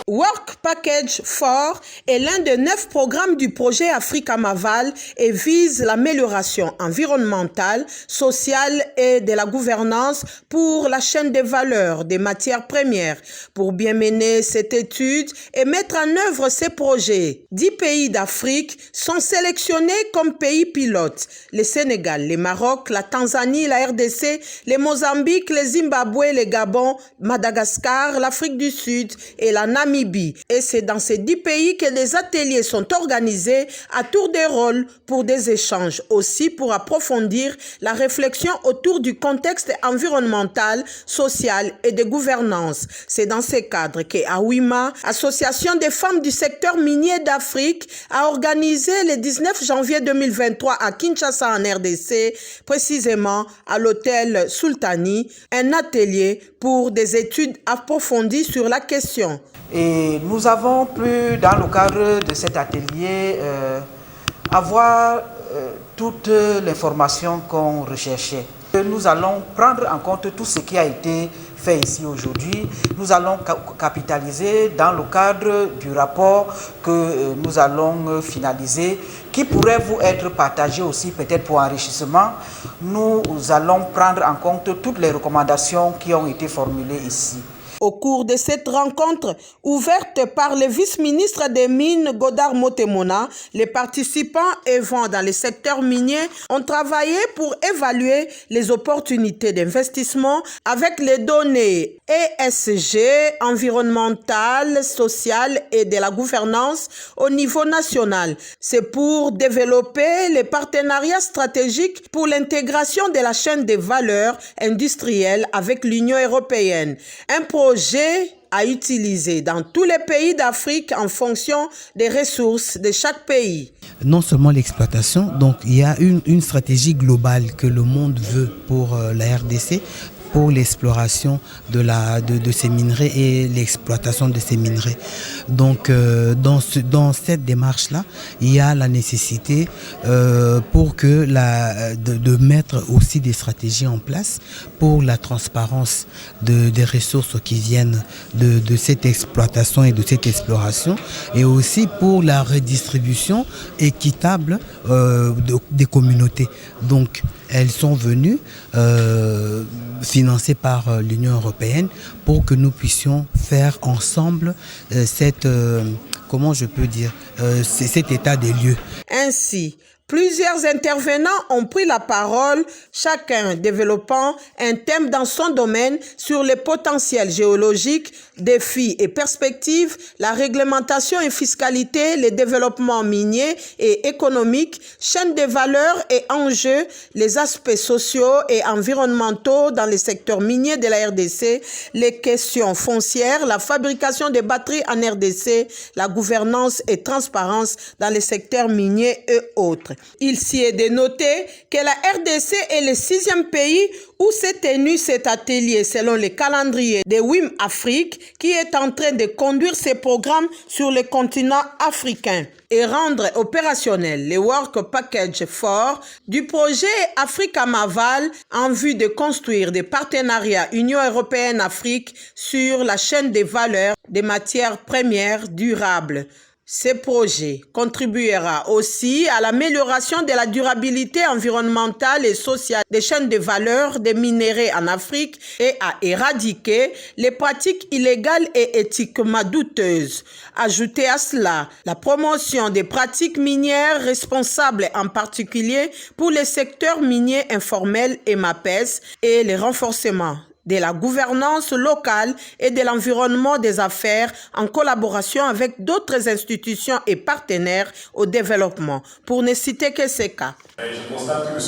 Work Package 4 est l'un des 9 programmes du projet Africa Maval et vise l'amélioration environnementale, sociale et de la gouvernance pour la chaîne des valeurs des matières premières. Pour bien mener cette étude et mettre en œuvre ces projets, 10 pays d'Afrique sont sélectionnés comme pays pilotes. Le Sénégal, le Maroc, la Tanzanie, la RDC, le Mozambique, le Zimbabwe, le Gabon, Madagascar, l'Afrique du Sud et la Namibie. Et c'est dans ces 10 pays que les ateliers sont organisés à tour de rôle pour des échanges, aussi pour approfondir la réflexion autour du contexte environnemental, social et de gouvernance. C'est dans ce cadre que AWIMA, Association des femmes du secteur minier d'Afrique, a organisé le 19 janvier 2023 à Kinshasa en RDC, précisément à l'hôtel Sultani, un atelier pour des études approfondies sur la question. Et nous avons pu, dans le cadre de cet atelier, avoir toute l'information qu'on recherchait. Nous allons prendre en compte tout ce qui a été fait ici aujourd'hui. Nous allons capitaliser dans le cadre du rapport que nous allons finaliser, qui pourrait vous être partagé aussi peut-être pour enrichissement. Nous allons prendre en compte toutes les recommandations qui ont été formulées ici. Au cours de cette rencontre ouverte par le vice-ministre des Mines Godard Motemona, les participants œuvrant dans le secteur minier ont travaillé pour évaluer les opportunités d'investissement avec les données ESG, environnementales, sociales et de la gouvernance au niveau national. C'est pour développer les partenariats stratégiques pour l'intégration de la chaîne des valeurs industrielles avec l'Union européenne. Un projet à utiliser dans tous les pays d'Afrique en fonction des ressources de chaque pays. Non seulement l'exploitation, donc il y a une stratégie globale que le monde veut pour la RDC, pour l'exploration de ces minerais et l'exploitation de ces minerais. Donc dans cette démarche-là, il y a la nécessité pour que de mettre aussi des stratégies en place pour la transparence des ressources qui viennent de cette exploitation et de cette exploration, et aussi pour la redistribution équitable des communautés. Donc elles sont venues financées par l'Union européenne pour que nous puissions faire ensemble cet état des lieux. Ainsi, plusieurs intervenants ont pris la parole, chacun développant un thème dans son domaine sur les potentiels géologiques, défis et perspectives, la réglementation et fiscalité, les développements miniers et économiques, chaîne des valeurs et enjeux, les aspects sociaux et environnementaux dans les secteurs miniers de la RDC, les questions foncières, la fabrication des batteries en RDC, la gouvernance et transparence dans les secteurs miniers et autres. Il s'y est dénoté que la RDC est le 6e pays où s'est tenu cet atelier selon le calendrier de WIM Afrique, qui est en train de conduire ces programmes sur le continent africain et rendre opérationnel les Work Package 4 du projet Africa Maval en vue de construire des partenariats Union européenne-Afrique sur la chaîne des valeurs des matières premières durables. Ce projet contribuera aussi à l'amélioration de la durabilité environnementale et sociale des chaînes de valeur des minéraux en Afrique et à éradiquer les pratiques illégales et éthiquement douteuses. Ajoutez à cela la promotion des pratiques minières responsables, en particulier pour les secteurs miniers informels et MAPES, et le renforcement de la gouvernance locale et de l'environnement des affaires en collaboration avec d'autres institutions et partenaires au développement, pour ne citer que ces cas. Je constate que